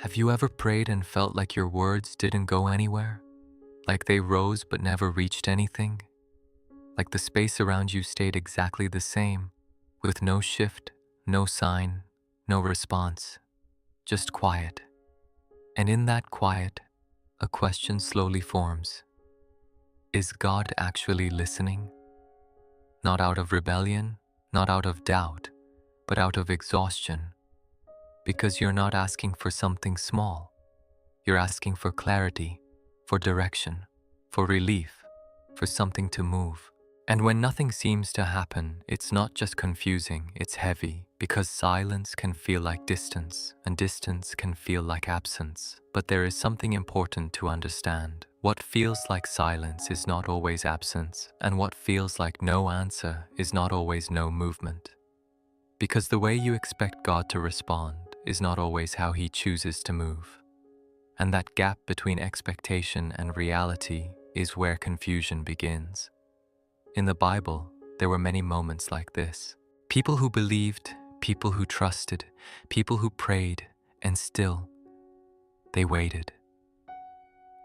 Have you ever prayed and felt like your words didn't go anywhere? Like they rose but never reached anything? Like the space around you stayed exactly the same, with no shift, no sign, no response, just quiet. And in that quiet, a question slowly forms. Is God actually listening? Not out of rebellion, not out of doubt, but out of exhaustion. Because you're not asking for something small. You're asking for clarity, for direction, for relief, for something to move. And when nothing seems to happen, it's not just confusing, it's heavy, because silence can feel like distance, and distance can feel like absence. But there is something important to understand. What feels like silence is not always absence, and what feels like no answer is not always no movement. Because the way you expect God to respond is not always how He chooses to move. And that gap between expectation and reality is where confusion begins. In the Bible, there were many moments like this. People who believed, people who trusted, people who prayed, and still, they waited.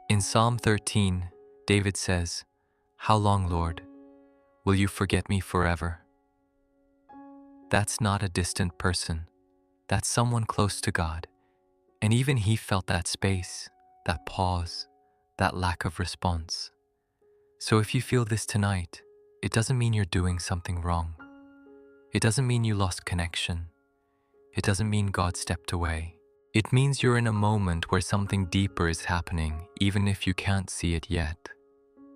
In Psalm 13, David says, "How long, Lord, will you forget me forever?" That's not a distant person. That's someone close to God. And even he felt that space, that pause, that lack of response. So if you feel this tonight, it doesn't mean you're doing something wrong. It doesn't mean you lost connection. It doesn't mean God stepped away. It means you're in a moment where something deeper is happening, even if you can't see it yet.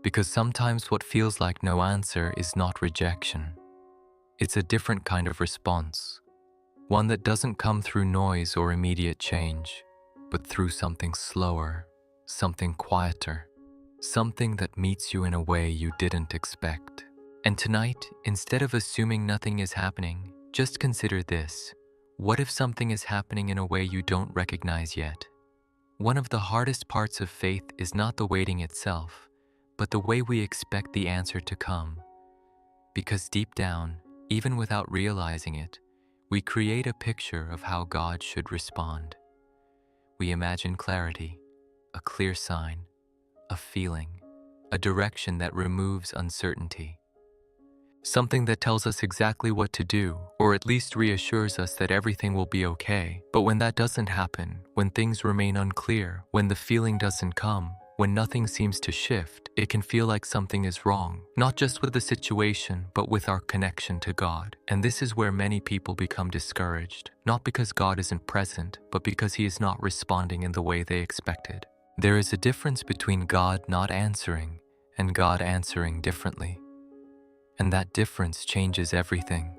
Because sometimes what feels like no answer is not rejection. It's a different kind of response. One that doesn't come through noise or immediate change, but through something slower, something quieter, something that meets you in a way you didn't expect. And tonight, instead of assuming nothing is happening, just consider this. What if something is happening in a way you don't recognize yet? One of the hardest parts of faith is not the waiting itself, but the way we expect the answer to come. Because deep down, even without realizing it, we create a picture of how God should respond. We imagine clarity, a clear sign, a feeling, a direction that removes uncertainty. Something that tells us exactly what to do, or at least reassures us that everything will be okay. But when that doesn't happen, when things remain unclear, when the feeling doesn't come, when nothing seems to shift, it can feel like something is wrong, not just with the situation, but with our connection to God. And this is where many people become discouraged, not because God isn't present, but because He is not responding in the way they expected. There is a difference between God not answering and God answering differently. And that difference changes everything.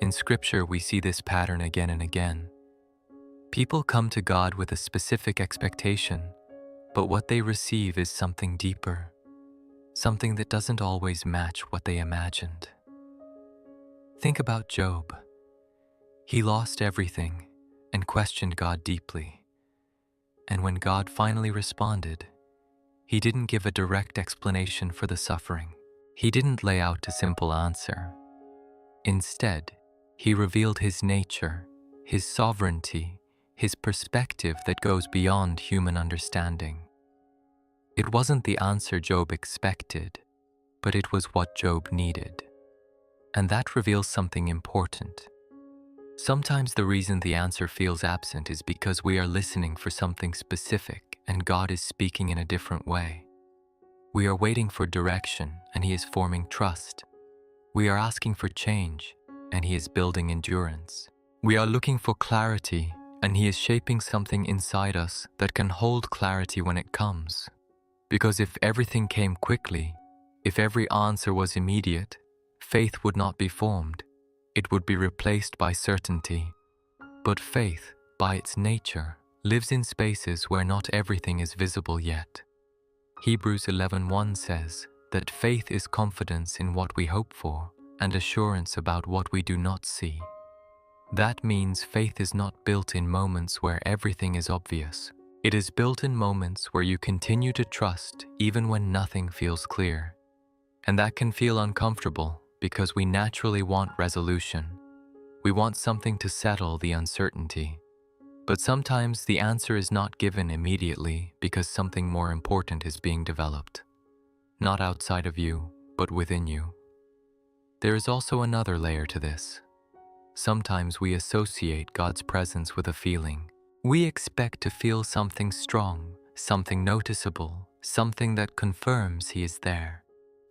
In Scripture, we see this pattern again and again. People come to God with a specific expectation, but what they receive is something deeper, something that doesn't always match what they imagined. Think about Job. He lost everything and questioned God deeply. And when God finally responded, He didn't give a direct explanation for the suffering. He didn't lay out a simple answer. Instead, He revealed His nature, His sovereignty, His perspective that goes beyond human understanding. It wasn't the answer Job expected, but it was what Job needed. And that reveals something important. Sometimes the reason the answer feels absent is because we are listening for something specific and God is speaking in a different way. We are waiting for direction and He is forming trust. We are asking for change and He is building endurance. We are looking for clarity and He is shaping something inside us that can hold clarity when it comes. Because if everything came quickly, if every answer was immediate, faith would not be formed. It would be replaced by certainty. But faith, by its nature, lives in spaces where not everything is visible yet. Hebrews 11:1 says that faith is confidence in what we hope for and assurance about what we do not see. That means faith is not built in moments where everything is obvious. It is built in moments where you continue to trust even when nothing feels clear. And that can feel uncomfortable because we naturally want resolution. We want something to settle the uncertainty. But sometimes the answer is not given immediately because something more important is being developed, not outside of you, but within you. There is also another layer to this. Sometimes we associate God's presence with a feeling. We expect to feel something strong, something noticeable, something that confirms He is there.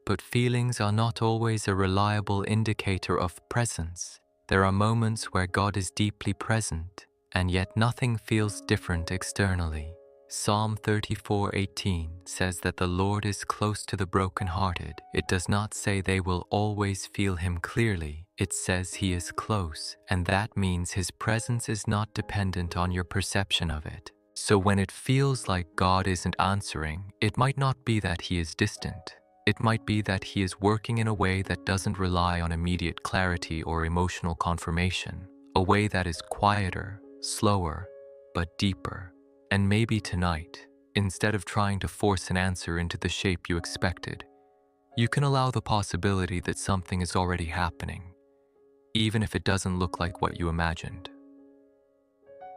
But feelings are not always a reliable indicator of presence. There are moments where God is deeply present, and yet nothing feels different externally. Psalm 34:18 says that the Lord is close to the brokenhearted. It does not say they will always feel Him clearly. It says He is close, and that means His presence is not dependent on your perception of it. So when it feels like God isn't answering, it might not be that He is distant. It might be that He is working in a way that doesn't rely on immediate clarity or emotional confirmation, a way that is quieter, slower, but deeper. And maybe tonight, instead of trying to force an answer into the shape you expected, you can allow the possibility that something is already happening, even if it doesn't look like what you imagined.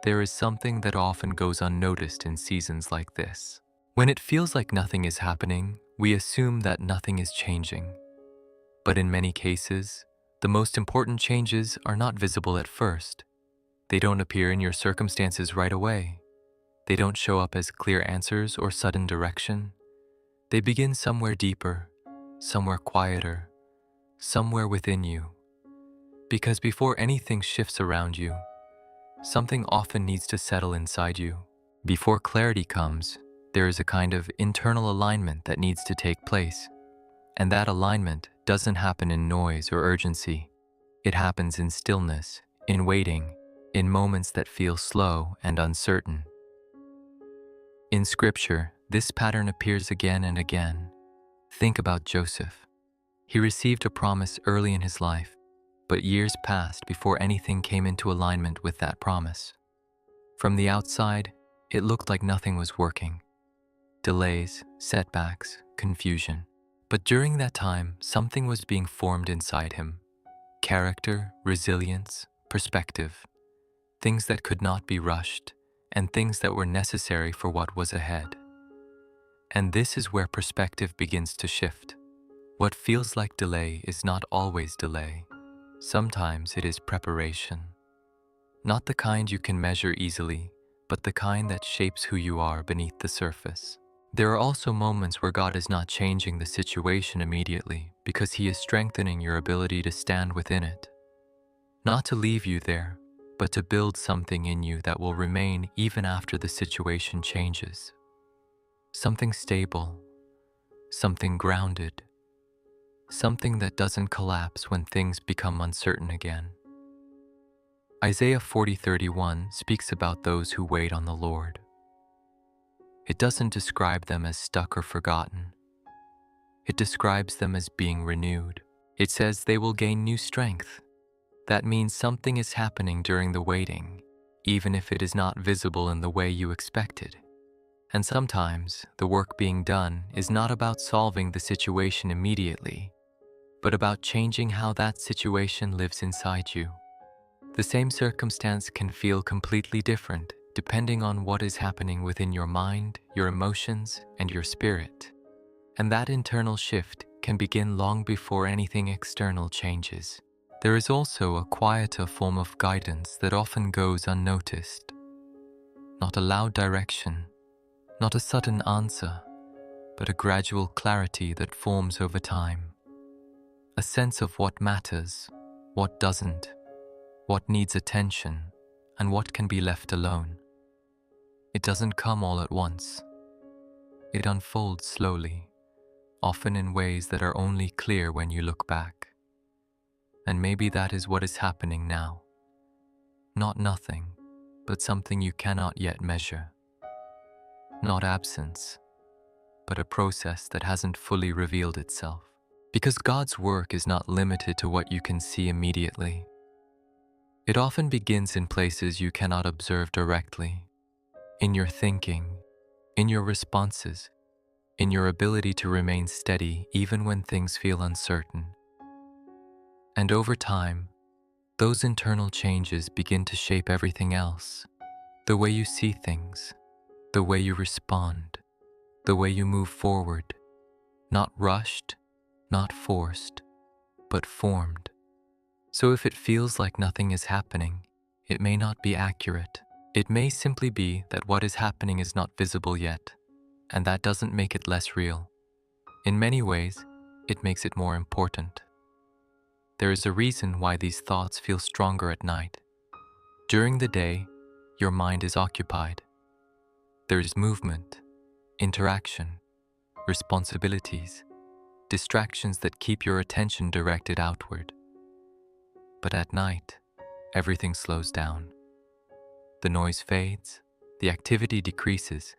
There is something that often goes unnoticed in seasons like this. When it feels like nothing is happening, we assume that nothing is changing. But in many cases, the most important changes are not visible at first. They don't appear in your circumstances right away. They don't show up as clear answers or sudden direction. They begin somewhere deeper, somewhere quieter, somewhere within you. Because before anything shifts around you, something often needs to settle inside you. Before clarity comes, there is a kind of internal alignment that needs to take place. And that alignment doesn't happen in noise or urgency. It happens in stillness, in waiting, in moments that feel slow and uncertain. In Scripture, this pattern appears again and again. Think about Joseph. He received a promise early in his life, but years passed before anything came into alignment with that promise. From the outside, it looked like nothing was working. Delays, setbacks, confusion. But during that time, something was being formed inside him. Character, resilience, perspective. Things that could not be rushed, and things that were necessary for what was ahead. And this is where perspective begins to shift. What feels like delay is not always delay. Sometimes it is preparation. Not the kind you can measure easily, but the kind that shapes who you are beneath the surface. There are also moments where God is not changing the situation immediately because He is strengthening your ability to stand within it. Not to leave you there, but to build something in you that will remain even after the situation changes. Something stable, something grounded, something that doesn't collapse when things become uncertain again. Isaiah 40:31 speaks about those who wait on the Lord. It doesn't describe them as stuck or forgotten. It describes them as being renewed. It says they will gain new strength. That means something is happening during the waiting, even if it is not visible in the way you expected. And sometimes the work being done is not about solving the situation immediately, but about changing how that situation lives inside you. The same circumstance can feel completely different depending on what is happening within your mind, your emotions, and your spirit. And that internal shift can begin long before anything external changes. There is also a quieter form of guidance that often goes unnoticed. Not a loud direction, not a sudden answer, but a gradual clarity that forms over time. A sense of what matters, what doesn't, what needs attention, and what can be left alone. It doesn't come all at once. It unfolds slowly, often in ways that are only clear when you look back. And maybe that is what is happening now. Not nothing, but something you cannot yet measure. Not absence, but a process that hasn't fully revealed itself. Because God's work is not limited to what you can see immediately. It often begins in places you cannot observe directly. In your thinking, in your responses, in your ability to remain steady even when things feel uncertain. And over time, those internal changes begin to shape everything else. The way you see things, the way you respond, the way you move forward, not rushed, not forced, but formed. So if it feels like nothing is happening, it may not be accurate. It may simply be that what is happening is not visible yet, and that doesn't make it less real. In many ways, it makes it more important. There is a reason why these thoughts feel stronger at night. During the day, your mind is occupied. There is movement, interaction, responsibilities, distractions that keep your attention directed outward. But at night, everything slows down. The noise fades, the activity decreases,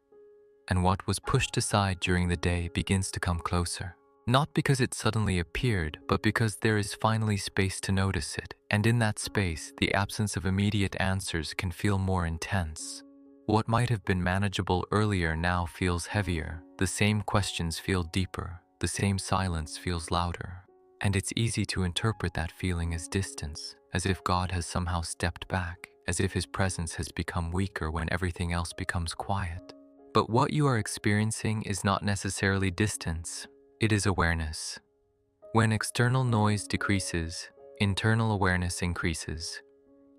and what was pushed aside during the day begins to come closer. Not because it suddenly appeared, but because there is finally space to notice it, and in that space, the absence of immediate answers can feel more intense. What might have been manageable earlier now feels heavier. The same questions feel deeper, the same silence feels louder. And it's easy to interpret that feeling as distance, as if God has somehow stepped back, as if his presence has become weaker when everything else becomes quiet. But what you are experiencing is not necessarily distance, it is awareness. When external noise decreases, internal awareness increases.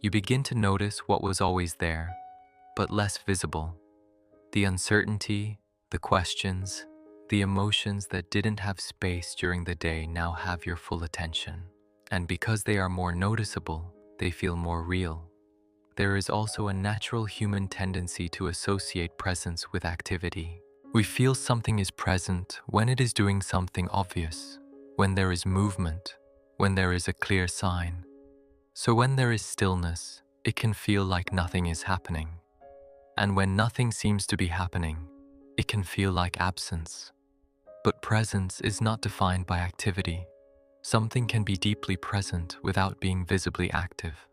You begin to notice what was always there, but less visible. The uncertainty, the questions, the emotions that didn't have space during the day now have your full attention. And because they are more noticeable, they feel more real. There is also a natural human tendency to associate presence with activity. We feel something is present when it is doing something obvious, when there is movement, when there is a clear sign. So when there is stillness, it can feel like nothing is happening. And when nothing seems to be happening, it can feel like absence. But presence is not defined by activity. Something can be deeply present without being visibly active.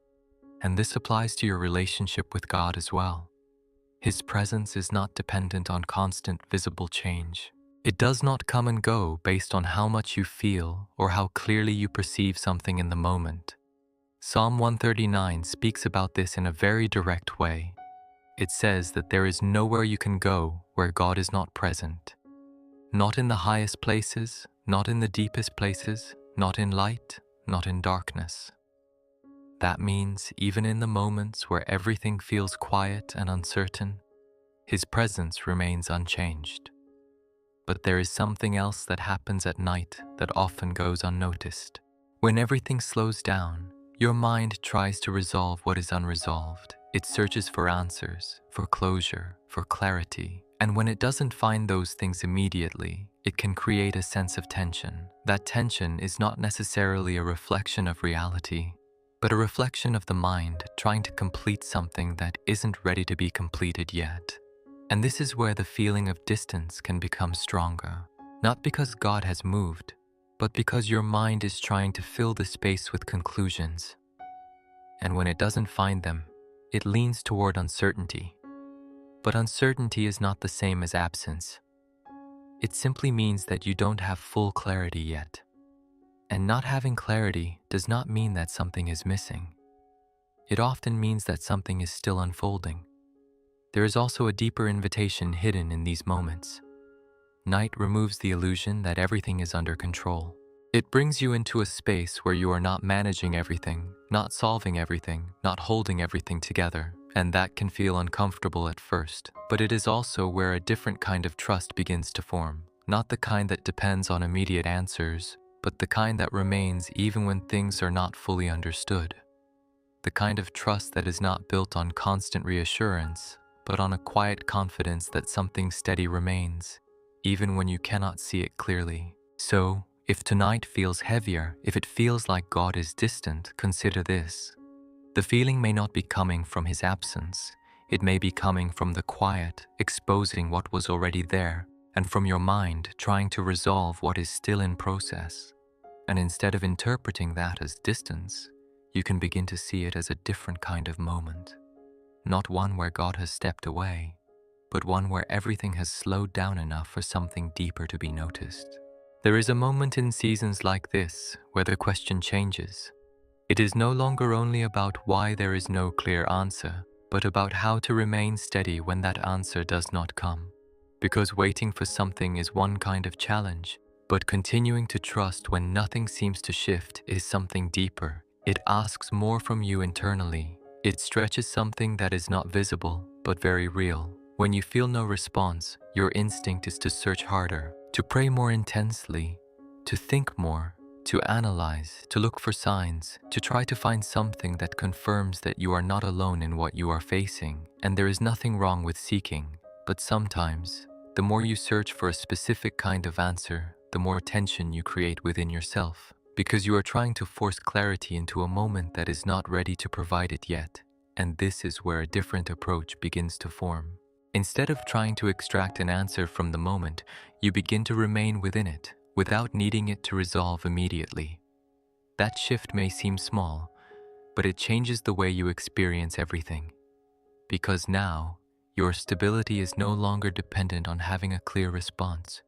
And this applies to your relationship with God as well. His presence is not dependent on constant visible change. It does not come and go based on how much you feel or how clearly you perceive something in the moment. Psalm 139 speaks about this in a very direct way. It says that there is nowhere you can go where God is not present. Not in the highest places, not in the deepest places, not in light, not in darkness. That means even in the moments where everything feels quiet and uncertain, his presence remains unchanged. But there is something else that happens at night that often goes unnoticed. When everything slows down, your mind tries to resolve what is unresolved. It searches for answers, for closure, for clarity. And when it doesn't find those things immediately, it can create a sense of tension. That tension is not necessarily a reflection of reality, but a reflection of the mind trying to complete something that isn't ready to be completed yet. And this is where the feeling of distance can become stronger, not because God has moved, but because your mind is trying to fill the space with conclusions. And when it doesn't find them, it leans toward uncertainty. But uncertainty is not the same as absence. It simply means that you don't have full clarity yet. And not having clarity does not mean that something is missing. It often means that something is still unfolding. There is also a deeper invitation hidden in these moments. Night removes the illusion that everything is under control. It brings you into a space where you are not managing everything, not solving everything, not holding everything together, and that can feel uncomfortable at first. But it is also where a different kind of trust begins to form, not the kind that depends on immediate answers, but the kind that remains even when things are not fully understood. The kind of trust that is not built on constant reassurance, but on a quiet confidence that something steady remains, even when you cannot see it clearly. So, if tonight feels heavier, if it feels like God is distant, consider this. The feeling may not be coming from his absence. It may be coming from the quiet, exposing what was already there, and from your mind trying to resolve what is still in process. And instead of interpreting that as distance, you can begin to see it as a different kind of moment. Not one where God has stepped away, but one where everything has slowed down enough for something deeper to be noticed. There is a moment in seasons like this where the question changes. It is no longer only about why there is no clear answer, but about how to remain steady when that answer does not come. Because waiting for something is one kind of challenge, but continuing to trust when nothing seems to shift is something deeper. It asks more from you internally. It stretches something that is not visible, but very real. When you feel no response, your instinct is to search harder, to pray more intensely, to think more, to analyze, to look for signs, to try to find something that confirms that you are not alone in what you are facing. And there is nothing wrong with seeking, but sometimes, the more you search for a specific kind of answer, the more tension you create within yourself, because you are trying to force clarity into a moment that is not ready to provide it yet. And this is where a different approach begins to form. Instead of trying to extract an answer from the moment, you begin to remain within it, without needing it to resolve immediately. That shift may seem small, but it changes the way you experience everything. Because now, your stability is no longer dependent on having a clear response.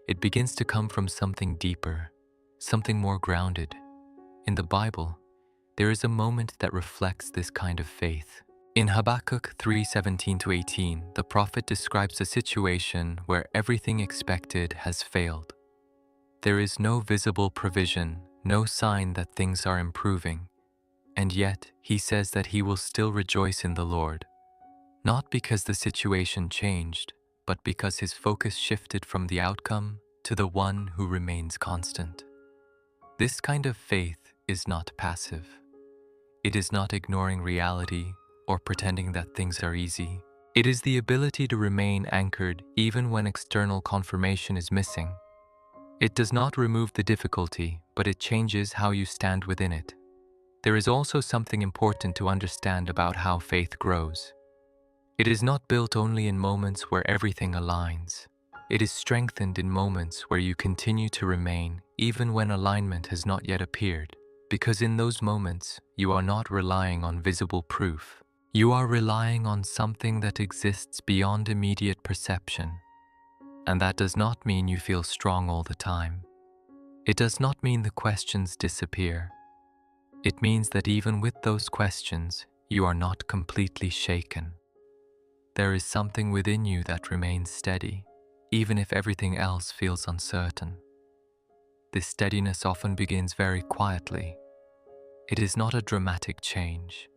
It begins to come from something deeper, something more grounded. In the Bible, there is a moment that reflects this kind of faith. In Habakkuk 3:17-18, the prophet describes a situation where everything expected has failed. There is no visible provision, no sign that things are improving, and yet he says that he will still rejoice in the Lord, not because the situation changed, but because his focus shifted from the outcome to the one who remains constant. This kind of faith is not passive. It is not ignoring reality or pretending that things are easy. It is the ability to remain anchored even when external confirmation is missing. It does not remove the difficulty, but it changes how you stand within it. There is also something important to understand about how faith grows. It is not built only in moments where everything aligns. It is strengthened in moments where you continue to remain even when alignment has not yet appeared. Because in those moments, you are not relying on visible proof. You are relying on something that exists beyond immediate perception. And that does not mean you feel strong all the time. It does not mean the questions disappear. It means that even with those questions, you are not completely shaken. There is something within you that remains steady, even if everything else feels uncertain. This steadiness often begins very quietly. It is not a dramatic change.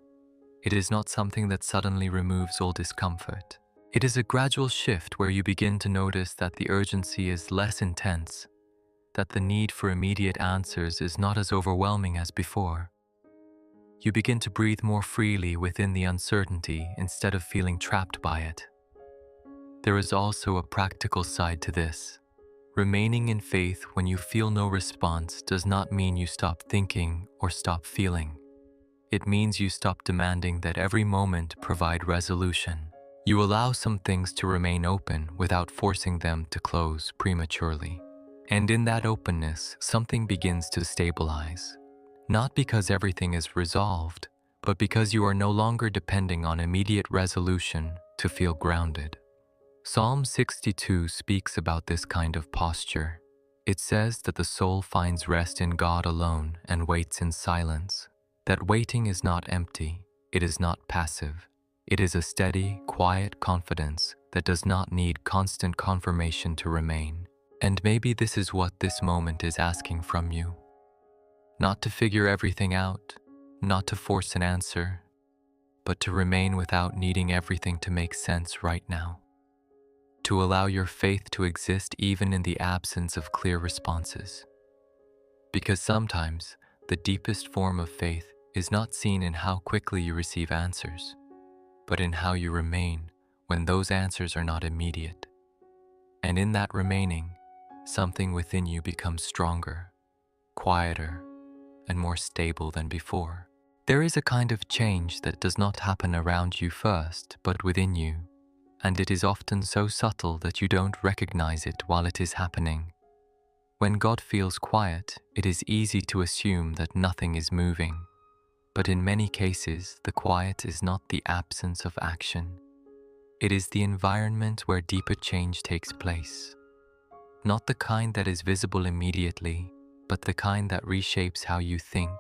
It is not something that suddenly removes all discomfort. It is a gradual shift where you begin to notice that the urgency is less intense, that the need for immediate answers is not as overwhelming as before. You begin to breathe more freely within the uncertainty instead of feeling trapped by it. There is also a practical side to this. Remaining in faith when you feel no response does not mean you stop thinking or stop feeling. It means you stop demanding that every moment provide resolution. You allow some things to remain open without forcing them to close prematurely. And in that openness, something begins to stabilize. Not because everything is resolved, but because you are no longer depending on immediate resolution to feel grounded. Psalm 62 speaks about this kind of posture. It says that the soul finds rest in God alone and waits in silence. That waiting is not empty, it is not passive. It is a steady, quiet confidence that does not need constant confirmation to remain. And maybe this is what this moment is asking from you. Not to figure everything out, not to force an answer, but to remain without needing everything to make sense right now. To allow your faith to exist even in the absence of clear responses. Because sometimes, the deepest form of faith is not seen in how quickly you receive answers, but in how you remain when those answers are not immediate. And in that remaining, something within you becomes stronger, quieter, and more stable than before. There is a kind of change that does not happen around you first, but within you, and it is often so subtle that you don't recognize it while it is happening. When God feels quiet, it is easy to assume that nothing is moving. But in many cases, the quiet is not the absence of action. It is the environment where deeper change takes place. Not the kind that is visible immediately, but the kind that reshapes how you think,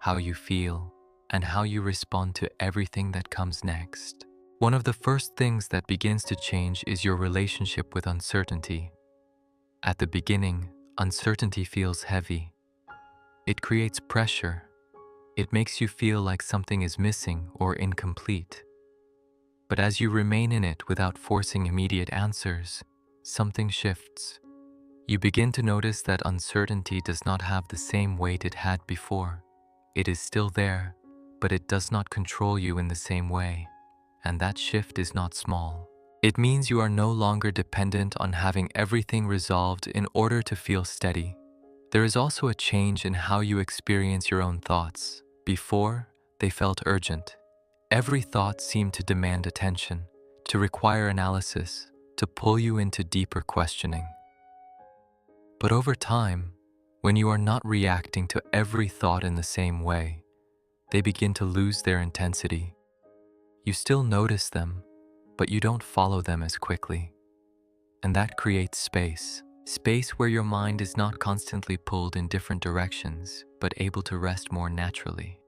how you feel, and how you respond to everything that comes next. One of the first things that begins to change is your relationship with uncertainty. At the beginning, uncertainty feels heavy. It creates pressure. It makes you feel like something is missing or incomplete. But as you remain in it without forcing immediate answers, something shifts. You begin to notice that uncertainty does not have the same weight it had before. It is still there, but it does not control you in the same way. And that shift is not small. It means you are no longer dependent on having everything resolved in order to feel steady. There is also a change in how you experience your own thoughts. Before, they felt urgent. Every thought seemed to demand attention, to require analysis, to pull you into deeper questioning. But over time, when you are not reacting to every thought in the same way, they begin to lose their intensity. You still notice them, but you don't follow them as quickly. And that creates space. Space where your mind is not constantly pulled in different directions, but able to rest more naturally.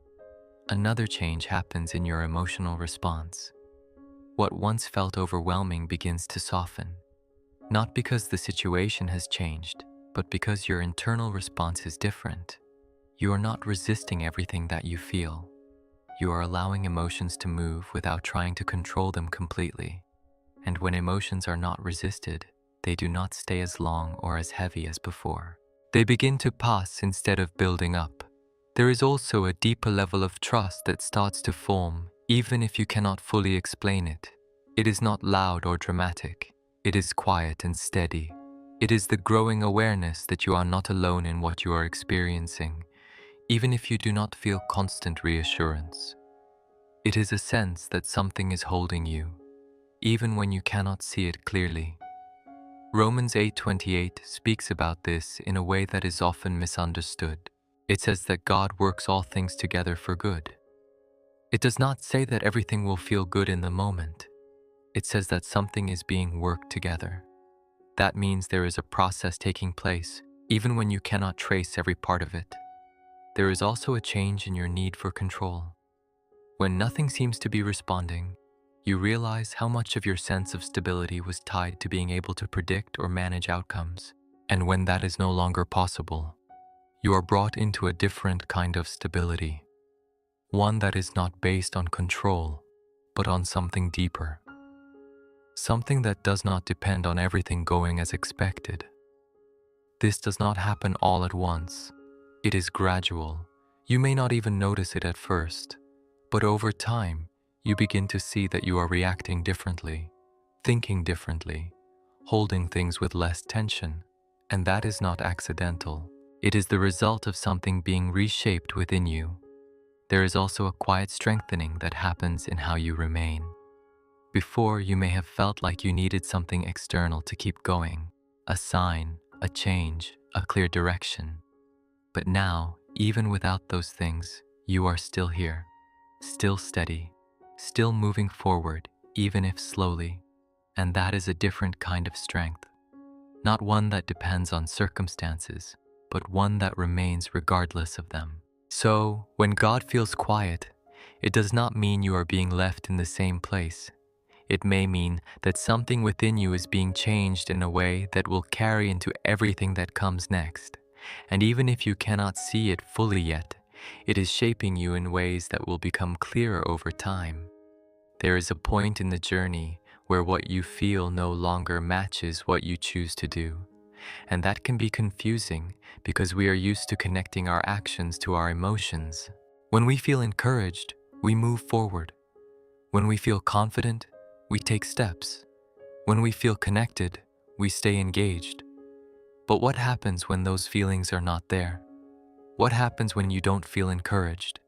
Another change happens in your emotional response. What once felt overwhelming begins to soften. Not because the situation has changed, but because your internal response is different. You are not resisting everything that you feel. You are allowing emotions to move without trying to control them completely. And when emotions are not resisted, they do not stay as long or as heavy as before. They begin to pass instead of building up. There is also a deeper level of trust that starts to form, even if you cannot fully explain it. It is not loud or dramatic. It is quiet and steady. It is the growing awareness that you are not alone in what you are experiencing, even if you do not feel constant reassurance. It is a sense that something is holding you, even when you cannot see it clearly. Romans 8:28 speaks about this in a way that is often misunderstood. It says that God works all things together for good. It does not say that everything will feel good in the moment. It says that something is being worked together. That means there is a process taking place, even when you cannot trace every part of it. There is also a change in your need for control. When nothing seems to be responding, you realize how much of your sense of stability was tied to being able to predict or manage outcomes. And when that is no longer possible, you are brought into a different kind of stability. One that is not based on control, but on something deeper. Something that does not depend on everything going as expected. This does not happen all at once. It is gradual. You may not even notice it at first, but over time, you begin to see that you are reacting differently, thinking differently, holding things with less tension, and that is not accidental. It is the result of something being reshaped within you. There is also a quiet strengthening that happens in how you remain. Before, you may have felt like you needed something external to keep going, a sign, a change, a clear direction. But now, even without those things, you are still here, still steady, still moving forward, even if slowly. And that is a different kind of strength. Not one that depends on circumstances, but one that remains regardless of them. So, when God feels quiet, it does not mean you are being left in the same place. It may mean that something within you is being changed in a way that will carry into everything that comes next. And even if you cannot see it fully yet, it is shaping you in ways that will become clearer over time. There is a point in the journey where what you feel no longer matches what you choose to do. And that can be confusing because we are used to connecting our actions to our emotions. When we feel encouraged, we move forward. When we feel confident, we take steps. When we feel connected, we stay engaged. But what happens when those feelings are not there? What happens when you don't feel encouraged?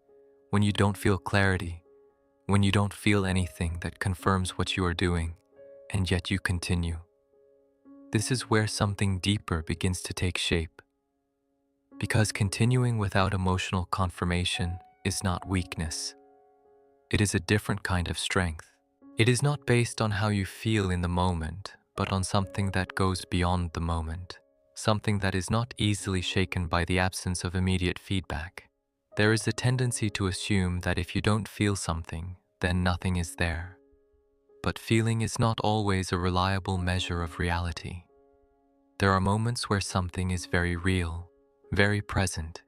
When you don't feel clarity? When you don't feel anything that confirms what you are doing, and yet you continue? This is where something deeper begins to take shape. Because continuing without emotional confirmation is not weakness. It is a different kind of strength. It is not based on how you feel in the moment, but on something that goes beyond the moment. Something that is not easily shaken by the absence of immediate feedback. There is a tendency to assume that if you don't feel something, then nothing is there. But feeling is not always a reliable measure of reality. There are moments where something is very real, very present,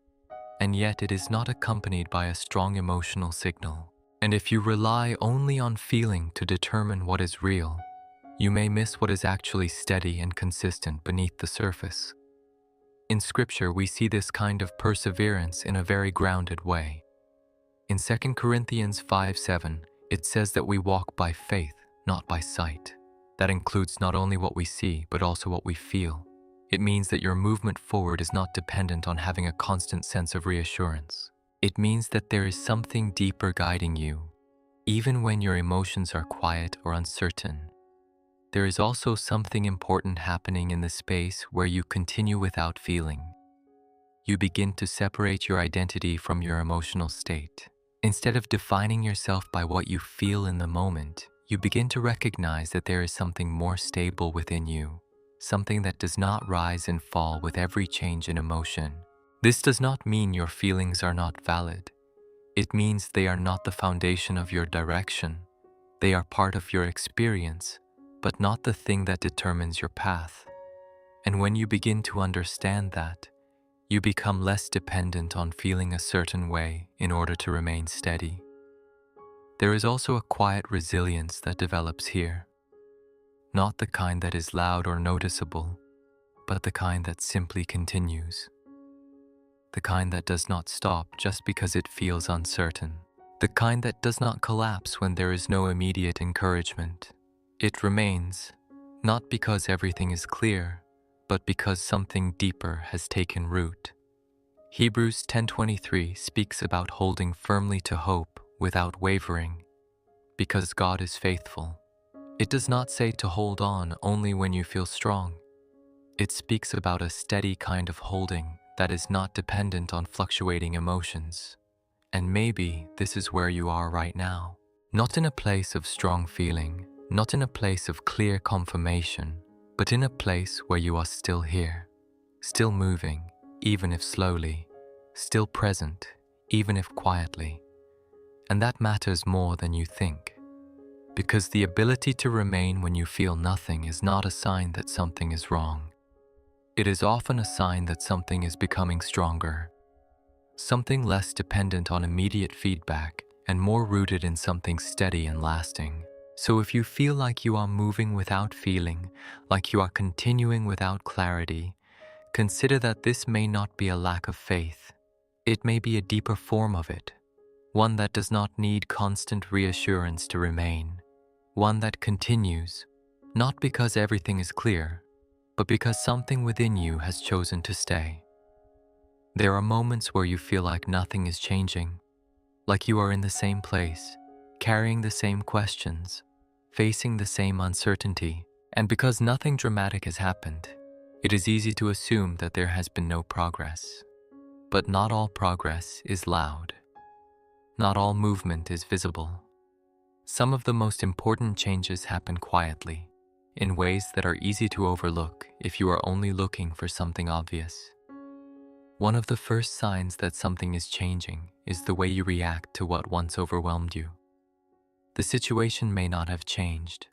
and yet it is not accompanied by a strong emotional signal. And if you rely only on feeling to determine what is real, you may miss what is actually steady and consistent beneath the surface. In Scripture, we see this kind of perseverance in a very grounded way. In 2 Corinthians 5:7, it says that we walk by faith, not by sight. That includes not only what we see, but also what we feel. It means that your movement forward is not dependent on having a constant sense of reassurance. It means that there is something deeper guiding you, even when your emotions are quiet or uncertain. There is also something important happening in the space where you continue without feeling. You begin to separate your identity from your emotional state. Instead of defining yourself by what you feel in the moment, you begin to recognize that there is something more stable within you, something that does not rise and fall with every change in emotion. This does not mean your feelings are not valid. It means they are not the foundation of your direction. They are part of your experience, but not the thing that determines your path. And when you begin to understand that, you become less dependent on feeling a certain way in order to remain steady. There is also a quiet resilience that develops here. Not the kind that is loud or noticeable, but the kind that simply continues. The kind that does not stop just because it feels uncertain. The kind that does not collapse when there is no immediate encouragement. It remains, not because everything is clear, but because something deeper has taken root. Hebrews 10:23 speaks about holding firmly to hope without wavering, because God is faithful. It does not say to hold on only when you feel strong. It speaks about a steady kind of holding that is not dependent on fluctuating emotions. And maybe this is where you are right now. Not in a place of strong feeling, not in a place of clear confirmation, but in a place where you are still here, still moving, even if slowly, still present, even if quietly. And that matters more than you think, because the ability to remain when you feel nothing is not a sign that something is wrong. It is often a sign that something is becoming stronger, something less dependent on immediate feedback and more rooted in something steady and lasting. So if you feel like you are moving without feeling, like you are continuing without clarity, consider that this may not be a lack of faith. It may be a deeper form of it, one that does not need constant reassurance to remain, one that continues, not because everything is clear, but because something within you has chosen to stay. There are moments where you feel like nothing is changing, like you are in the same place, carrying the same questions, facing the same uncertainty, and because nothing dramatic has happened, it is easy to assume that there has been no progress. But not all progress is loud. Not all movement is visible. Some of the most important changes happen quietly, in ways that are easy to overlook if you are only looking for something obvious. One of the first signs that something is changing is the way you react to what once overwhelmed you. The situation may not have changed,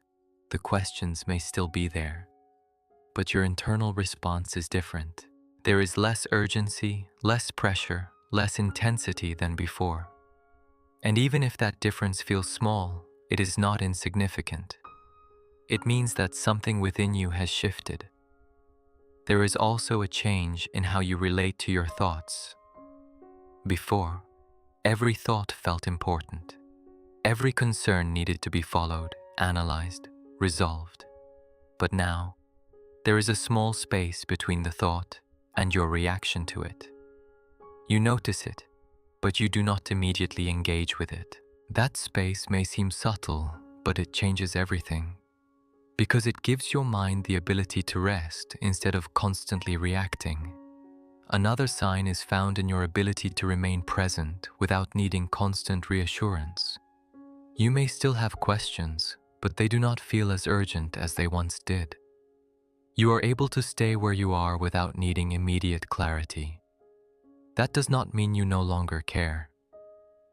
the questions may still be there, but your internal response is different. There is less urgency, less pressure, less intensity than before. And even if that difference feels small, it is not insignificant. It means that something within you has shifted. There is also a change in how you relate to your thoughts. Before, every thought felt important. Every concern needed to be followed, analyzed, resolved. But now, there is a small space between the thought and your reaction to it. You notice it, but you do not immediately engage with it. That space may seem subtle, but it changes everything, because it gives your mind the ability to rest instead of constantly reacting. Another sign is found in your ability to remain present without needing constant reassurance. You may still have questions, but they do not feel as urgent as they once did. You are able to stay where you are without needing immediate clarity. That does not mean you no longer care.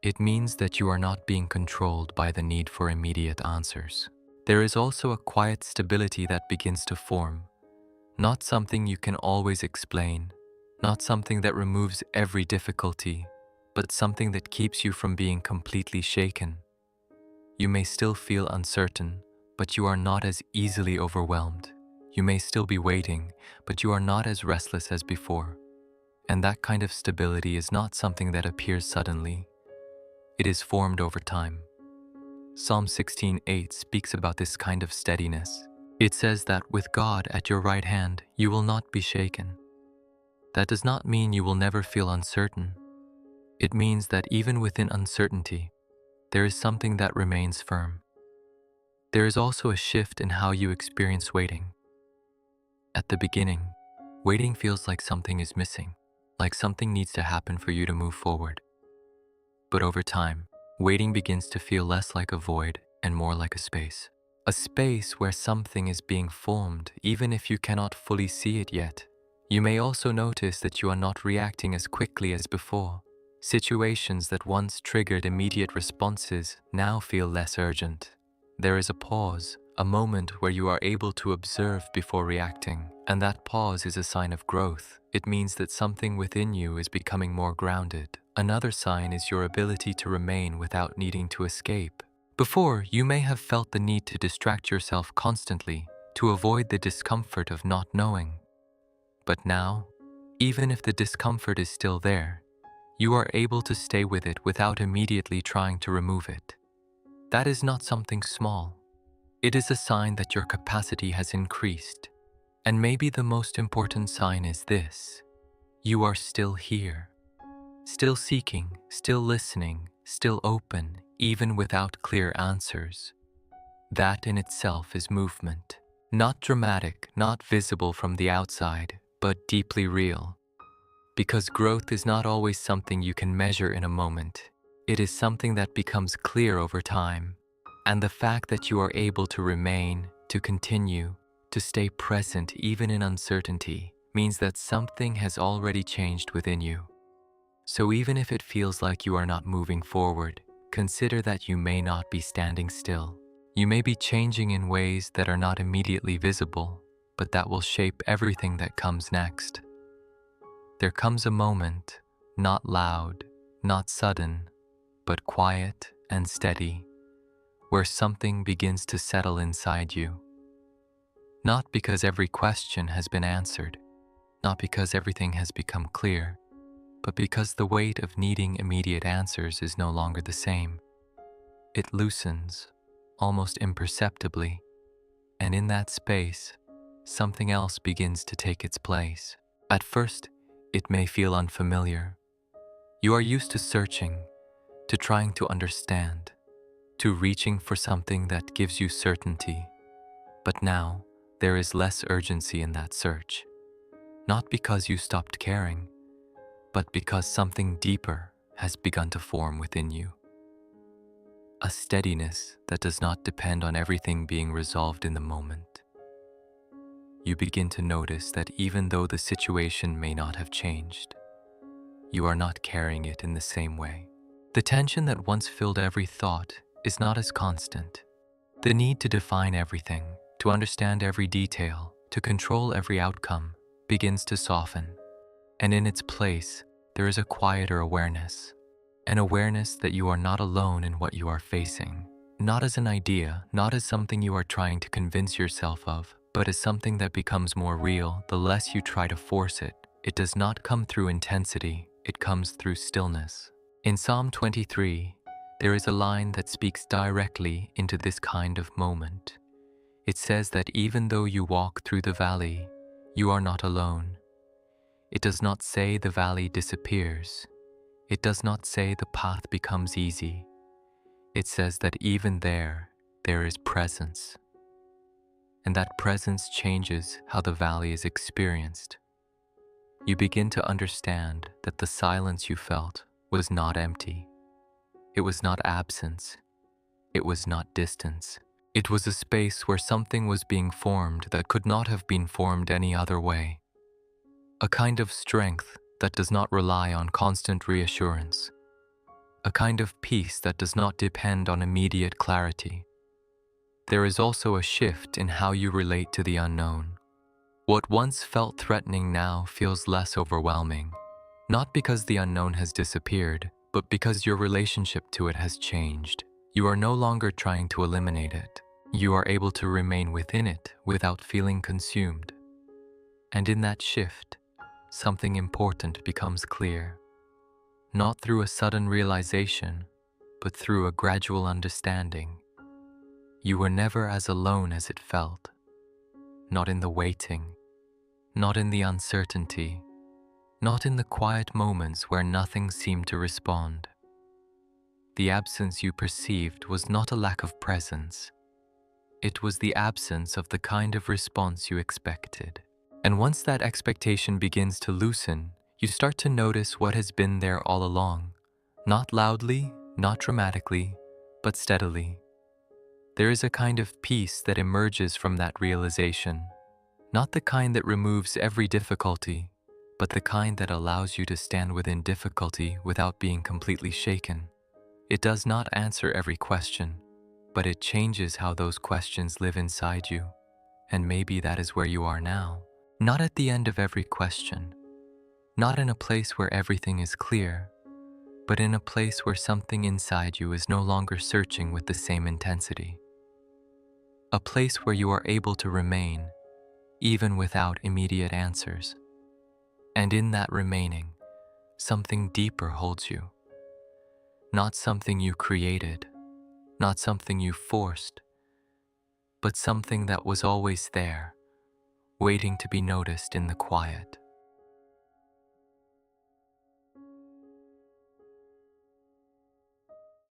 It means that you are not being controlled by the need for immediate answers. There is also a quiet stability that begins to form, not something you can always explain, not something that removes every difficulty, but something that keeps you from being completely shaken. You may still feel uncertain, but you are not as easily overwhelmed. You may still be waiting, but you are not as restless as before. And that kind of stability is not something that appears suddenly. It is formed over time. Psalm 16:8 speaks about this kind of steadiness. It says that with God at your right hand, you will not be shaken. That does not mean you will never feel uncertain. It means that even within uncertainty, there is something that remains firm. There is also a shift in how you experience waiting. At the beginning, waiting feels like something is missing, like something needs to happen for you to move forward. But over time, waiting begins to feel less like a void and more like a space. A space where something is being formed, even if you cannot fully see it yet. You may also notice that you are not reacting as quickly as before. Situations that once triggered immediate responses now feel less urgent. There is a pause, a moment where you are able to observe before reacting, and that pause is a sign of growth. It means that something within you is becoming more grounded. Another sign is your ability to remain without needing to escape. Before, you may have felt the need to distract yourself constantly to avoid the discomfort of not knowing. But now, even if the discomfort is still there, you are able to stay with it without immediately trying to remove it. That is not something small. It is a sign that your capacity has increased. And maybe the most important sign is this: you are still here. Still seeking, still listening, still open, even without clear answers. That in itself is movement. Not dramatic, not visible from the outside, but deeply real. Because growth is not always something you can measure in a moment. It is something that becomes clear over time. And the fact that you are able to remain, to continue, to stay present even in uncertainty, means that something has already changed within you. So even if it feels like you are not moving forward, consider that you may not be standing still. You may be changing in ways that are not immediately visible, but that will shape everything that comes next. There comes a moment, not loud, not sudden, but quiet and steady, where something begins to settle inside you. Not because every question has been answered, not because everything has become clear, but because the weight of needing immediate answers is no longer the same. It loosens, almost imperceptibly, and in that space, something else begins to take its place. At first, it may feel unfamiliar. You are used to searching, to trying to understand, to reaching for something that gives you certainty. But now, there is less urgency in that search. Not because you stopped caring, but because something deeper has begun to form within you. A steadiness that does not depend on everything being resolved in the moment. You begin to notice that even though the situation may not have changed, you are not carrying it in the same way. The tension that once filled every thought is not as constant. The need to define everything, to understand every detail, to control every outcome, begins to soften. And in its place, there is a quieter awareness, an awareness that you are not alone in what you are facing, not as an idea, not as something you are trying to convince yourself of, but as something that becomes more real the less you try to force it. It does not come through intensity, it comes through stillness. In Psalm 23, there is a line that speaks directly into this kind of moment. It says that even though you walk through the valley, you are not alone. It does not say the valley disappears. It does not say the path becomes easy. It says that even there is presence. And that presence changes how the valley is experienced. You begin to understand that the silence you felt was not empty. It was not absence. It was not distance. It was a space where something was being formed that could not have been formed any other way. A kind of strength that does not rely on constant reassurance, a kind of peace that does not depend on immediate clarity. There is also a shift in how you relate to the unknown. What once felt threatening now feels less overwhelming, not because the unknown has disappeared, but because your relationship to it has changed. You are no longer trying to eliminate it. You are able to remain within it without feeling consumed. And in that shift, something important becomes clear. Not through a sudden realization, but through a gradual understanding. You were never as alone as it felt. Not in the waiting, not in the uncertainty, not in the quiet moments where nothing seemed to respond. The absence you perceived was not a lack of presence. It was the absence of the kind of response you expected. And once that expectation begins to loosen, you start to notice what has been there all along. Not loudly, not dramatically, but steadily. There is a kind of peace that emerges from that realization. Not the kind that removes every difficulty, but the kind that allows you to stand within difficulty without being completely shaken. It does not answer every question, but it changes how those questions live inside you. And maybe that is where you are now. Not at the end of every question, not in a place where everything is clear, but in a place where something inside you is no longer searching with the same intensity. A place where you are able to remain, even without immediate answers. And in that remaining, something deeper holds you. Not something you created, not something you forced, but something that was always there, waiting to be noticed in the quiet.